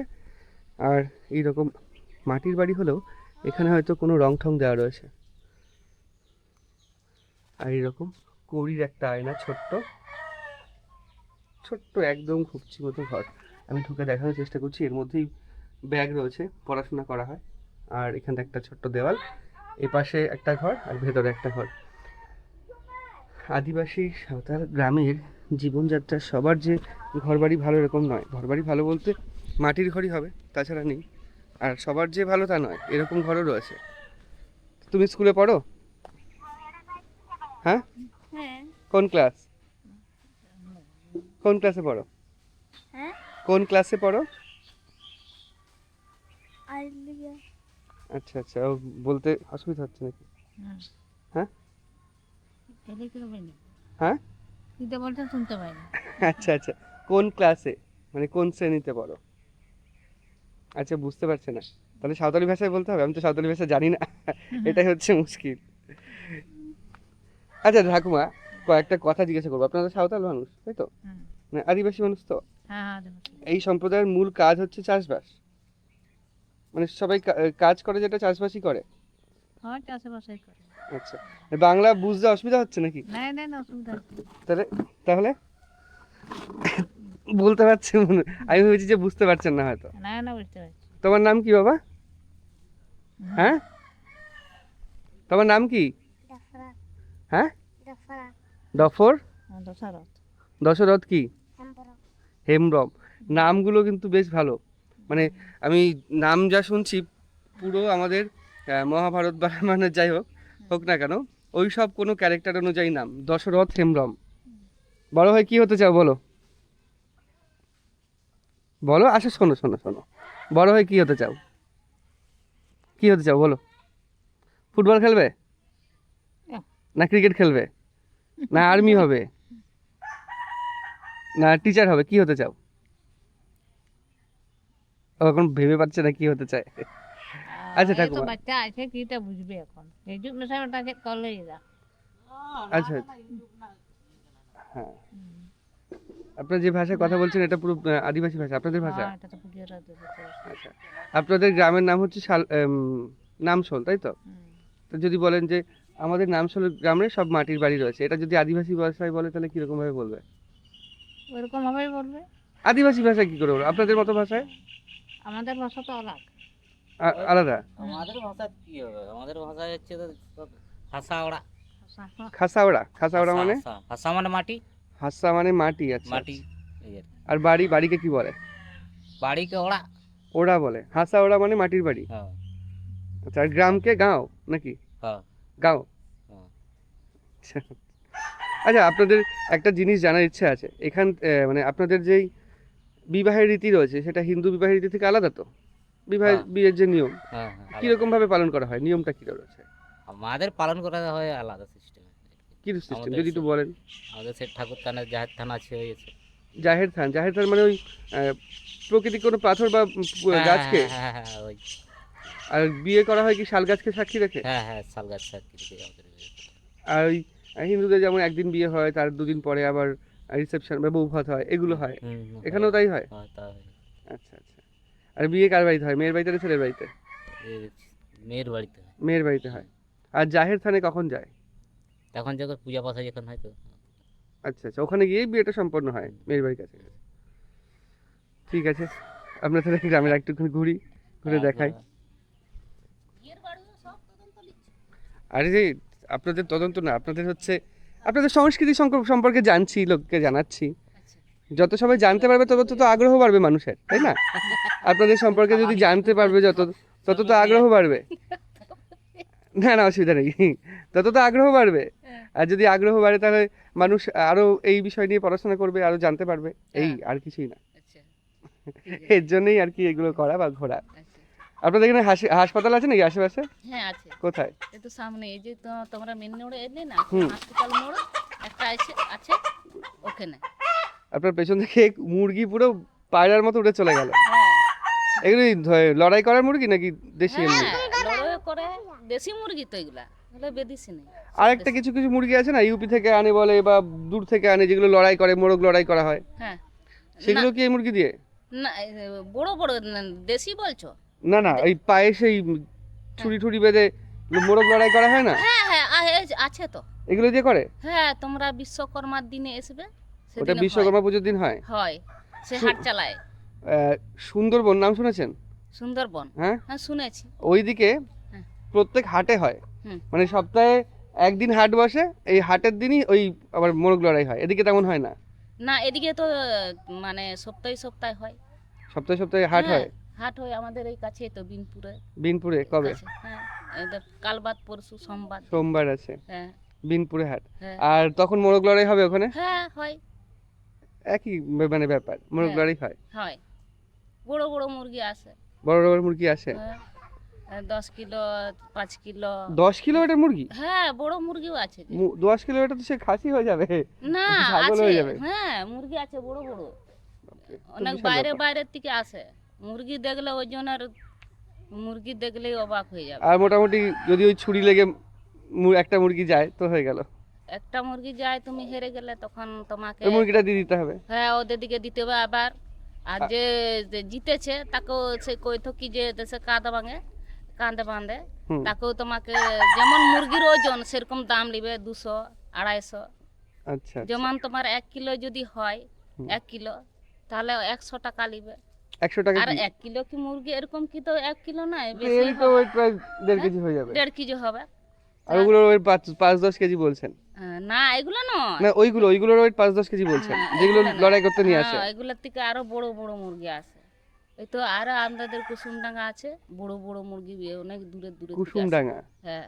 আর এইরকম মাটির বাড়ি হলেও এখানে হয়তো কোনো রং ঠং দেওয়া রয়েছে। আর এইরকম কড়ির একটা আয়না, ছোট্ট ছোট্ট একদম খুবছি মতো ঘর। আমি ঢুকে দেখানোর চেষ্টা করছি। এর মধ্যেই ব্যাগ রয়েছে, পড়াশোনা করা হয়। আর এখানে একটা ছোট্ট দেওয়াল, এপাশে একটা ঘর আর ভেতরে একটা ঘর। আদিবাসী সাঁওতাল গ্রামের জীবনযাত্রা সবার যে ঘরবাড়ি ভালো এরকম নয়। ঘরবাড়ি ভালো বলতে মাটির ঘরই হবে, তাছাড়া নেই। আর সবার যে ভালো তা নয়, এরকম ঘরও রয়েছে। তুমি স্কুলে পড়ো? হ্যাঁ, কোন ক্লাস? কোন ক্লাসে পড়ো? কোন ক্লাসে পড়ো? আচ্ছা আচ্ছা, ও বলতে অসুবিধা হচ্ছে নাকি? হ্যাঁ হ্যাঁ, দিতে বলতে শুনতে পাই না। আচ্ছা আচ্ছা, কোন ক্লাসে মানে কোন শ্রেণীতে পড়ো? আচ্ছা, বুঝতে পারছে না, তাহলে সাঁওতালি ভাষায় বলতে হবে। আমি তো সাঁওতালি ভাষা জানি না, এটাই হচ্ছে মুশকিল। আচ্ছা ঠাকুমা, কয়েকটা কথা জিজ্ঞাসা করবো। আপনারা সাঁওতাল মানুষ তাই তো? মানে আদিবাসী মানুষ তো? হ্যাঁ, এই সম্প্রদায়ের মূল কাজ হচ্ছে চাষবাস, মানে সবাই কাজ করে যেটা চাষবাসই করে। হয় চাষবাসাই করে। আচ্ছা, বাংলা বুঝতে অসুবিধা হচ্ছে নাকি? না অসুবিধা হচ্ছে না। তাহলে তাহলে বলতে পারছি আমি ভেবেছি যে বুঝতে পারছেন না হয়তো। না বুঝতে পারছি। তোমার নাম কি বাবা? হ্যাঁ, তোমার নাম কি? হ্যাঁ, ডফর। দশরথ। দশরথ কি? হেমব্রম। নামগুলো কিন্তু বেশ ভালো। মানে আমি নাম যা শুনছি পুরো আমাদের মহাভারত বা রামায়ণের যাই হোক না কেন, ওই সব কোনো ক্যারেক্টার অনুযায়ী নাম। দশরথ, হেমব্রম। বড় হয়ে কি হতে চাও বলো? বলো, আসো, শোনো শোনো শোনো, বড় হয়ে কি হতে চাও? কি হতে চাও বলো? ফুটবল খেলবে না ক্রিকেট খেলবে না আর্মি হবে না টিচার হবে? কি হতে চাও? ও এখন ভেবে পাচ্ছে না কি হতে চায়। আচ্ছা এই তো ঠাকুমা, বাচ্চা আছে, কিটা বুঝবে এখন? এই যুগ নেশা ওটা যে করলেই যা। আচ্ছা হ্যাঁ, আপনার যে ভাষায় কথা বলছেন এটা পুরো আদিবাসী ভাষা, আপনাদের ভাষা? এটা তো পুজোর দেবতা। আচ্ছা, আপনাদের গ্রামের নাম হচ্ছে নামশোল তাই তো? তো যদি বলেন যে আমাদের নামশোল গ্রামে সব মাটির বাড়ি রয়েছে, এটা যদি আদিবাসী ভাষায় বলে তাহলে কিরকম ভাবে বলবে? ওরকম ভাবেই বলবে। আদিবাসী ভাষায় কি করে বলবো? আপনাদের মতো ভাষায়? আমাদের ভাষা তো আলাদা। আলাদা? আমাদের ভাষা কি হবে? আমাদের ভাষা হচ্ছে তো হাসাওড়া। খাসাওড়া। খাসাওড়া মানে? হাসা মানে মাটি। হাসা মানে মাটি। আচ্ছা, মাটি এই আর কি। আর বাড়িকে কি বলে? বাড়িকে ওড়া। ওড়া বলে। হাসাওড়া মানে মাটির বাড়ি। হ্যাঁ আচ্ছা, আর গ্রামকে গাঁও নাকি? হ্যাঁ গাঁও। হ্যাঁ। আচ্ছা আচ্ছা, আপনাদের একটা জিনিস জানার ইচ্ছে আছে। এখান মানে আপনাদের যেই বিবাহের রীতি রয়েছে সেটা হিন্দু বিবাহের রীতি থেকে আলাদা তো? বিয়ের যে নিয়ম হ্যাঁ হ্যাঁ, কিরকম ভাবে পালন করা হয়? নিয়মটা কি রয়েছে? আমাদের পালন করা হয় আলাদা সিস্টেম। কি সিস্টেম যদি একটু বলেন? আমাদের সে ঠাকুর থানের জাহের থান আছে হয়েছে। জাহের থান। জাহের থান মানে ওই প্রকৃতির কোনো পাথর বা গাছকে? হ্যাঁ হ্যাঁ হ্যাঁ ওই। আর বিয়ে করা হয় কি শাল গাছকে সাক্ষী রেখে? হ্যাঁ শাল গাছ সাক্ষী রেখে আমাদের বিয়ে করা হয়। আর ওই হিন্দুদের যেমন একদিন বিয়ে হয়, তার দুদিন পরে আবার রিসেপশন বা বউ ভাত হয়, এগুলো হয়। এখানেও তাই হয়? হ্যাঁ তা হয়। আচ্ছা আচ্ছা। আর বিয়ে কার বাড়িতে হয়? মেয়ের বাড়িতে না ছেলের বাড়িতে? মেয়ের বাড়িতে হয়। মেয়ের বাড়িতে হয়। আর জাহের থানে কখন যায়? তখন যখন পূজা পাশা যখন হয় তো। আচ্ছা আচ্ছা, ওখানে গিয়েই বিয়েটা সম্পন্ন হয় মেয়ের বাড়ির কাছে। ঠিক আছে, আপনার তাহলে গ্রামের একটুখানি ঘুরে দেখাই। আরে যে আপনাদের তদন্ত না, আপনাদের হচ্ছে আপনাদের সংস্কৃতি সম্পর্কে জানছি, লোককে জানাচ্ছি। যত সবাই জানতে পারবে তত তো আগ্রহ বাড়বে মানুষের, তাই না? আপনাদের সম্পর্কে যদি জানতে পারবে তত তো আগ্রহ বাড়বে। না অসুবিধা নেই, তত তো আগ্রহ বাড়বে। আর যদি আগ্রহ বাড়ে তাহলে মানুষ আরো এই বিষয় নিয়ে পড়াশোনা করবে, আরো জানতে পারবে। এই আর কিছুই না, এর জন্যই আর কি এগুলো করা বা ঘোরা। আপনাদের এখানে হাসপাতাল আছে নাকি আশেপাশে? হ্যাঁ আছে। কোথায়? এই তো সামনে, এই যে তোমরা মেন রোডে এলে না, হসপিটাল মোড় একটা আছে ওখানে। আপনার পেছন থেকে মুরগি পুরো পায়রার মতো উড়ে চলে গেল। হ্যাঁ এগুলো লড়াই করার মুরগি নাকি দেশি এমনি? হ্যাঁ, লড়াই করে দেশি মুরগি তো, এগুলা হলো বিদেশি নেই। আর একটা কিছু কিছু মুরগি আছে না ইউপি থেকে আনে বলে বা দূর থেকে আনে, যেগুলো লড়াই করে, মোরগ লড়াই করা হয়, হ্যাঁ সেগুলো কি এই মুরগি দিয়ে? না বড় বড় দেশি বলছো? না না, এই পায়ে সেই ছুরি টুরি বেঁধে মোরগ লড়াই করা হয় না, হ্যাঁ হ্যাঁ আছে তো। এগুলো দিয়ে করে? হ্যাঁ তোমরা বিশ্বকর্মার দিনে আসবে, ওটা সেদিনে বিশ্বকর্মা পুজোর দিন হয়। হয় সে হাট চালায়। সুন্দরবন নাম শুনেছেন? সুন্দরবন, হ্যাঁ, হ্যাঁ শুনেছি। ওইদিকে হ্যাঁ। প্রত্যেক হাটে হয়, হুম। মানে সপ্তাহে একদিন হাট বসে, এই হাটের দিনই ওই আবার মোরগ লড়াই হয়। এদিকে তেমন হয় না? না এদিকে তো মানে সপ্তাহে সপ্তাহে হয়। সপ্তাহে সপ্তাহে হাট হ্যাঁ, হয়? হাট হয় আমাদের এই কাছে তো বিনপুরে। বিনপুরে কবে? কাছে, হ্যাঁ এই তো কাল বাদ পরশু সোমবার। সোমবার আছে হ্যাঁ বিনপুরে হাট। হ্যাঁ আর তখন মোরগ লড়াই হবে ওখানে? হ্যাঁ হয় একই মানে ব্যাপার, মোরগ হ্যাঁ। লড়াই হয়। হয়, বড় বড় মুরগি আসে। বড় বড় মুরগি আসে? হ্যাঁ 10 কিলো 5 কিলো। 10 কিলো এটা মুরগি? হ্যাঁ বড় মুরগিও আছে যে। 10 কিলো এটা তো সে খাসি হয়ে যাবে, না ছাগল আছে, হয়ে যাবে। হ্যাঁ মুরগি আছে বড় বড়, তো অনেক বিশাল বাইরে ব্যাপার। বাইরের থেকে আসে। মুরগি দেখলে ওই জনের মুরগি দেখলেই অবাক হয়ে যাবে। আর মোটামুটি যদি ওই ছুরি লেগে একটা মুরগি যায় তো হয়ে গেল। একটা মুরগি যায়, তুমি হেরে গেলে তখন তোমাকে ওই মুরগিটা দিয়ে দিতে হবে। হ্যাঁ ওদের দিকে দিতে হবে আবার। আর যে যে জিতেছে তাকেও সে কইতো কি যে দেশে কাঁদে বাঁধে, হুম। তাকেও তোমাকে যেমন মুরগির ওজন সেরকম দাম নিবে, 200 250। আচ্ছা, যেমন তোমার 1 কিলো যদি হয় 1 কিলো তাহলে 100 টাকা নিবে। 100 টাকা আর কি? 1 কিলো কি মুরগি এরকম কি তো 1 কিলো নয়, তো বেশি এই তো ওই প্রায় 1.5 কেজি হয়ে যাবে। 1.5 কেজি হবে। আর ওগুলোর ওই 5-10 কেজি বলছেন? না এগুলো নয়। না ওইগুলোর ওই 5-10 কেজি বলছেন, হ্যাঁ, যেগুলো এগুলো না। লড়াই করতে নিয়ে আসে। হ্যাঁ, এগুলোর থেকে আরো বড় বড় মুরগি আসে। এই তো আরো আমাদের কুসুমডাঙ্গা আছে, বড় বড় মুরগি অনেক দূরে দূরে থেকে আসে। কুসুমডাঙ্গা। হ্যাঁ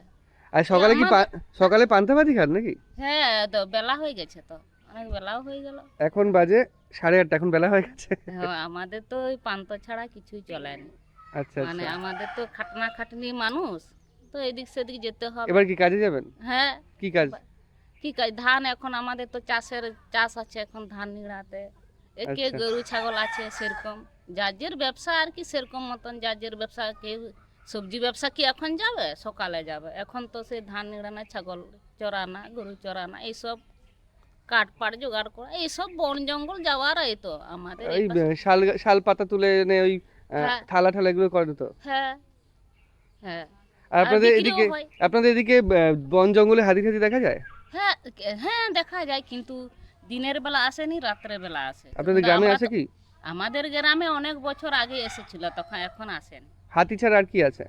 আর সকালে কি আমার- সকালে পান্তা ভাতই খান নাকি? হ্যাঁ তো বেলা হয়ে গেছে, তো অনেক বেলাও হয়ে গেল। এখন বাজে 8:30, এখন বেলা হয়ে গেছে। হ্যাঁ, আমাদের তো ওই পান্তা ছাড়া কিছুই চলে না। আচ্ছা মানে আচ্ছা। আমাদের তো খাটনি মানুষ, তো এদিক সেদিক যেতে হবে। এবার কি কাজে যাবেন? হ্যাঁ কি কাজ? কি কাজ, ধান এখন আমাদের তো চাষ আছে, এখন ধান নিড়াতে। কে আচ্ছা। গরু ছাগল আছে সেরকম, যার যার ব্যবসা আর কি সেরকম মতন যার যার ব্যবসা। কেউ সবজি ব্যবসা কি এখন যাবে, সকালে যাবে। এখন তো সে ধান নিড়ানা, ছাগল চড়ানা, গরু চড়ানা, এইসব কাঠ পাট জোগাড় করা, এইসব বন জঙ্গল যাওয়ার। এই তো আমাদের এই ওই পাশে- শাল পাতা তুলে এনে ওই হ্যাঁ। থালা ঠালা এগুলো করে তো। হ্যাঁ হ্যাঁ আর আপনাদের বিক্রিও এদিকে হয়। বন জঙ্গলে হাতি টাতি দেখা যায়? হ্যাঁ হ্যাঁ দেখা যায়, কিন্তু দিনের বেলা আসেনি, রাত্রের বেলা আসে। আপনাদের কিন্তু গ্রামে আমরা আছে তো- কি? আমাদের গ্রামে অনেক বছর আগে এসেছিল, তখন এখন আসেন। হাতি ছাড়া আর কি আছে?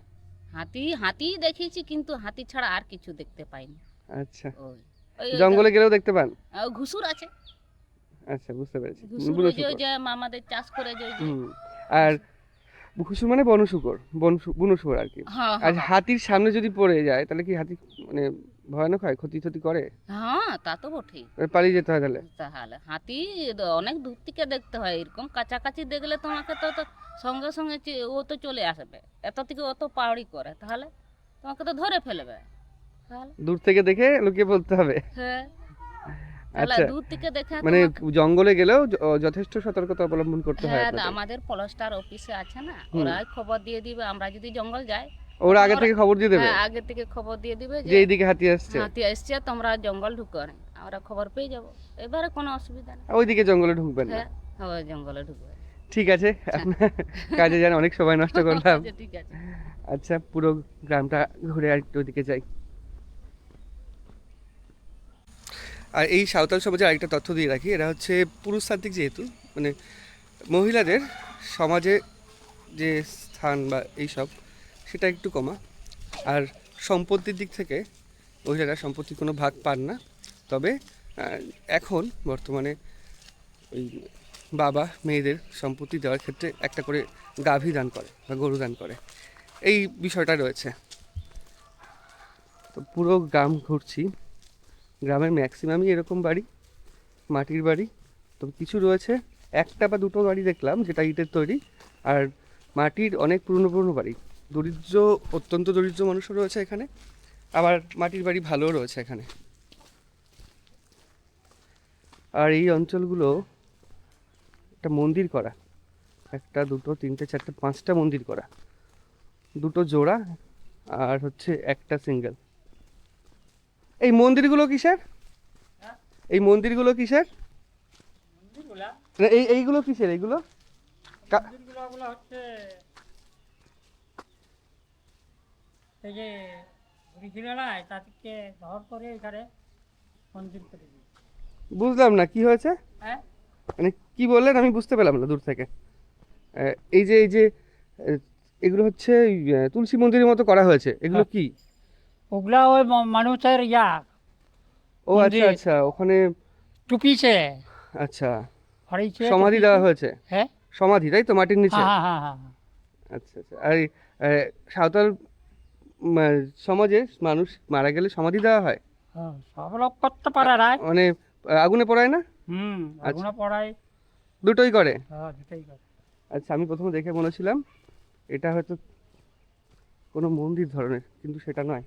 হাতি দেখিয়েছি, কিন্তু হাতি ছাড়া আর কিছু দেখতে পাইনি। আচ্ছা, ওই ওই জঙ্গলে গেলেও দেখতে পান? ঘুষুর আছে, আচ্ছা, বুঝতে পেরেছি। ঘুষুর বুনো ওই যে শুকর। আমাদের চাষ করে যে ওই যে। হুম। আর ঘুষুর মানে বন শুকর, বুনো শুকর আর কি। হ্যাঁ আর হ্যাঁ হাতির সামনে যদি পড়ে যায় তাহলে কি হাতি মানে ভয়ানক হয়, ক্ষতি করে? হ্যাঁ তা তো বটেই। পালিয়ে যেতে হয় তাহলে? তাহলে হাতি অনেক দূর থেকে দেখতে হয়, এরকম কাছাকাছি দেখলে তোমাকে তো সঙ্গে সঙ্গে ও তো চলে আসবে। এত থেকে অত পাহাড়ি করে, তাহলে তোমাকে তো ধরে ফেলবে। তাহলে দূর থেকে দেখে লুকিয়ে বলতে হবে। হ্যাঁ, তাহলে আচ্ছা, দূর থেকে দেখে মানে তোমাকে- জঙ্গলে গেলেও যথেষ্ট সতর্কতা অবলম্বন করতে হয় হ্যাঁ আপনাদের। আমাদের ফরেস্টার অফিসে আছে না, ওরা খবর দিয়ে দিবে। আমরা যদি জঙ্গল যাই, ওরা আগে থেকে খবর দিয়ে দেবে হ্যাঁ আগে থেকে খবর দিয়ে দিবে যে যে এইদিকে হাতি আসছে, হাতি আসছে, তোমরা জঙ্গল ঢুকো না। আমরা খবর পেয়ে যাবো, এবারে কোনো অসুবিধা নেই। ওইদিকে জঙ্গলে ঢুকবেন না। হ্যাঁ হ্যাঁ জঙ্গলে ঢুকবে। ঠিক আছে, আপনার কাজে যান, অনেক সময় নষ্ট করলাম। আচ্ছা, ঠিক আছে। আচ্ছা, পুরো গ্রামটা ঘুরে আর একটু ওইদিকে যাই। আর এই সাঁওতাল সমাজের আরেকটা তথ্য দিয়ে রাখি, এরা হচ্ছে পুরুষতান্ত্রিক, যেহেতু মানে মহিলাদের সমাজে যে স্থান বা এইসব সেটা একটু কমা। আর সম্পত্তির দিক থেকে মহিলারা সম্পত্তির কোনো ভাগ পান না। তবে এখন বর্তমানে ওই বাবা মেয়েদের সম্পত্তি দেওয়ার ক্ষেত্রে একটা করে গাভী দান করে বা গরু দান করে, এই বিষয়টা রয়েছে। তো পুরো গ্রাম ঘুরছি, গ্রামের ম্যাক্সিমামই এরকম বাড়ি, মাটির বাড়ি। তবে কিছু রয়েছে, একটা বা দুটো বাড়ি দেখলাম যেটা ইটের তৈরি, আর মাটির অনেক পুরনো পুরনো বাড়ি। দরিদ্র, অত্যন্ত দরিদ্র মানুষও রয়েছে এখানে, আবার মাটির বাড়ি ভালোও রয়েছে এখানে। আর এই অঞ্চলগুলো একটা মন্দির করা, 1 2 3 4 5টা মন্দির করা, 2টো জোড়া আর হচ্ছে একটা সিঙ্গেল। এই মন্দিরগুলো কিসের? এই মন্দিরগুলো কিসের? না, এইগুলো কিসের? এইগুলো হচ্ছে এই যে ঋষিরালায় তাদেরকে ধর করে এখানে মন্দির করে দিই। বুঝলাম না কি হয়েছে, হ্যাঁ, মানে কি বললেন আমি বুঝতে পেলাম না দূর থেকে। এই যে এগুলো হচ্ছে তুলসী মন্দিরের মতো করা হয়েছে, এগুলো কি? ওগুলা ওই মানুষের ও আচ্ছা মন্দির। আচ্ছা, ওখানে টুপিছে আচ্ছা হরিছে সমাধি দেওয়া হয়েছে। হ্যাঁ সমাধি তাই তো, মাটির নিচে? হ্যাঁ হ্যাঁ হ্যাঁ হ্যাঁ। আচ্ছা আচ্ছা। আর এই, সাঁওতাল সমাজে মানুষ মারা গেলে সমাধি দেওয়া হয়, হ্যাঁ, সব লোক করতে পারে না। মানে আগুনে পোড়ায় না? আগুনে পড়ায়। দুটোই করে? হ্যাঁ, দুটোই করে। আচ্ছা, আমি প্রথমে দেখে বলেছিলাম এটা হয়তো কোনো মন্দির ধরনের, কিন্তু সেটা নয়,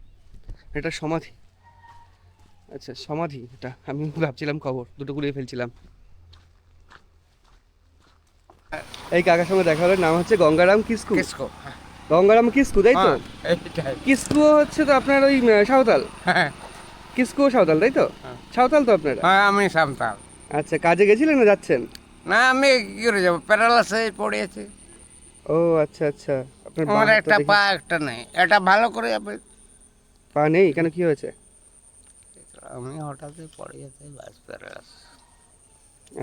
এটা সমাধি। আচ্ছা সমাধি, এটা আমি ভাবছিলাম কবর, দুটো গুলিয়ে ফেলছিলাম। এই কাকার সঙ্গে দেখা হলো, নাম হচ্ছে গঙ্গারাম কিস্কু। কিসকো গঙ্গারাম কিস্কু তাই তো? এইটাই কিস্কু হচ্ছে তো আপনার ওই সাঁওতাল? হ্যাঁ কিস্কুও সাঁওতাল তাই তো? সাঁওতাল তো আপনারা? হ্যাঁ আমি সান্তাল। আচ্ছা, কাজে গেছিলেন না যাচ্ছেন? না আমি কি করে যাবো, প্যারালাসে পড়ে আছে। ও আচ্ছা আচ্ছা, আপনার আমার বাঁ হাতটা একটা দেখি- পা একটা নেই, এটা ভালো করে যাবে। পা নেই কেন, কি হয়েছে? আমি হঠাৎই পড়ে যেতে বাস প্যারালাস।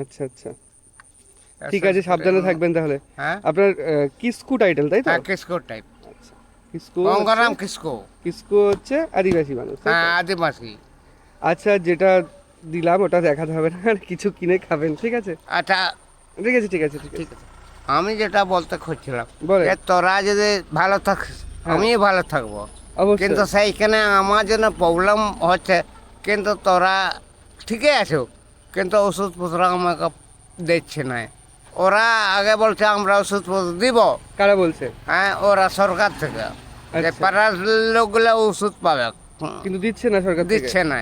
আচ্ছা আচ্ছা, ঠিক আছে, সাবধানে থাকবেন তাহলে। হ্যাঁ আপনার কিস্কু টাইটেল তাই তো? হ্যাঁ কিসকো টাইপ, আচ্ছা, কিস্কু গঙ্গারাম হচ্ছে- কিসকো। কিস্কু হচ্ছে আদিবাসী মানুষ তাই তো? হ্যাঁ আদিবাসী। আচ্ছা, যেটা দিলাম ওটা দেখাতে হবে না, আর কিছু কিনে খাবেন, ঠিক আছে? আচ্ছা ঠিক আছে ঠিক আছে ঠিক আছে। ঠিক আছে, আমি যেটা বলতে খুঁজছিলাম বলেন। যে তোরা যদি ভালো থাকিস আমিও ভালো থাকবো, অবশ্যই। কিন্তু সেইখানে আমার জন্য প্রবলেম হচ্ছে। কিন্তু তোরা ঠিকই আছো, কিন্তু ওষুধপত্র আমাকে দিচ্ছে না। ওরা আগে বলছে আমরা ওষুধপত্র দিব, কারা বলছে? হ্যাঁ ওরা সরকার থেকে, যে আচ্ছা। পাড়ার লোকগুলো ওষুধ পাবে, কিন্তু দিচ্ছে না সরকার থেকে? দিচ্ছে না,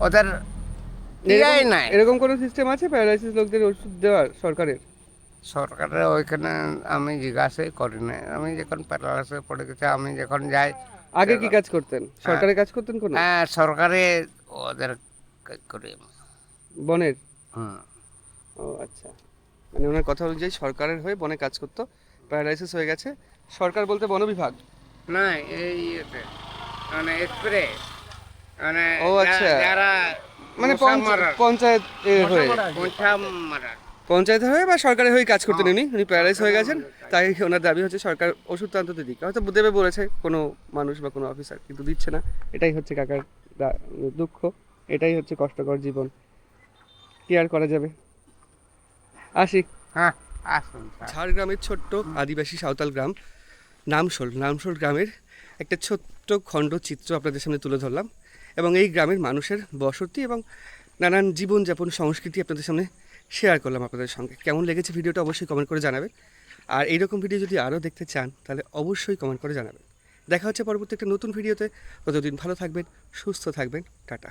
ওদের এরকম- দিয়াই নাই। এরকম কোনো সিস্টেম আছে প্যারালাইসিস লোকদের ওষুধ দেওয়ার সরকারের? সরকারের ওইখানে আমি জিজ্ঞাসাই করি না। আমি যখন প্যারালাইসে পড়ে গেছে, আমি যখন যাই, আগে কি কাজ করতেন? সরকারের কাজ করতেন কোনো? হ্যাঁ সরকারে ওদের করি। বনের? হুম ও আচ্ছা, মানে ওনার কথা অনুযায়ী সরকারের হয়ে বনে কাজ করতো, প্যারালাইসিস হয়ে গেছে। সরকার বলতে বন বিভাগ? না এই ইয়েতে মানে স্প্রে মানে ও আচ্ছা, যারা মানে মশা মারার, পঞ্চায়েত হয়ে, মশা মারার। পঞ্চায়েত হয়ে বা সরকারের হয়ে কাজ করতেন উনি প্যারালাইজ হয়ে গেছেন, তাই ওনার দাবি হচ্ছে সরকার ওষুধ তো অন্তত দিক, হয়তো দেবে বলেছে কোনো মানুষ বা কোনো অফিসার, কিন্তু দিচ্ছে না। এটাই হচ্ছে কাকার দুঃখ, এটাই হচ্ছে কষ্টকর জীবন, কি আর করা যাবে। আসি। হ্যাঁ আসুন স্যার। ঝাড়গ্রামের ছোট্ট আদিবাসী সাঁওতাল গ্রাম নামশোল গ্রামের একটা ছোট্ট খণ্ড চিত্র আপনাদের সামনে তুলে ধরলাম, এবং এই গ্রামের মানুষের বসতি এবং নানান জীবনযাপন সংস্কৃতি আপনাদের সামনে শেয়ার করলাম আপনাদের সঙ্গে। কেমন লেগেছে ভিডিওটা অবশ্যই কমেন্ট করে জানাবেন, আর এইরকম ভিডিও যদি আরও দেখতে চান তাহলে অবশ্যই কমেন্ট করে জানাবেন। দেখা হচ্ছে পরবর্তী একটা নতুন ভিডিওতে, ততদিন ভালো থাকবেন, সুস্থ থাকবেন, টাটা।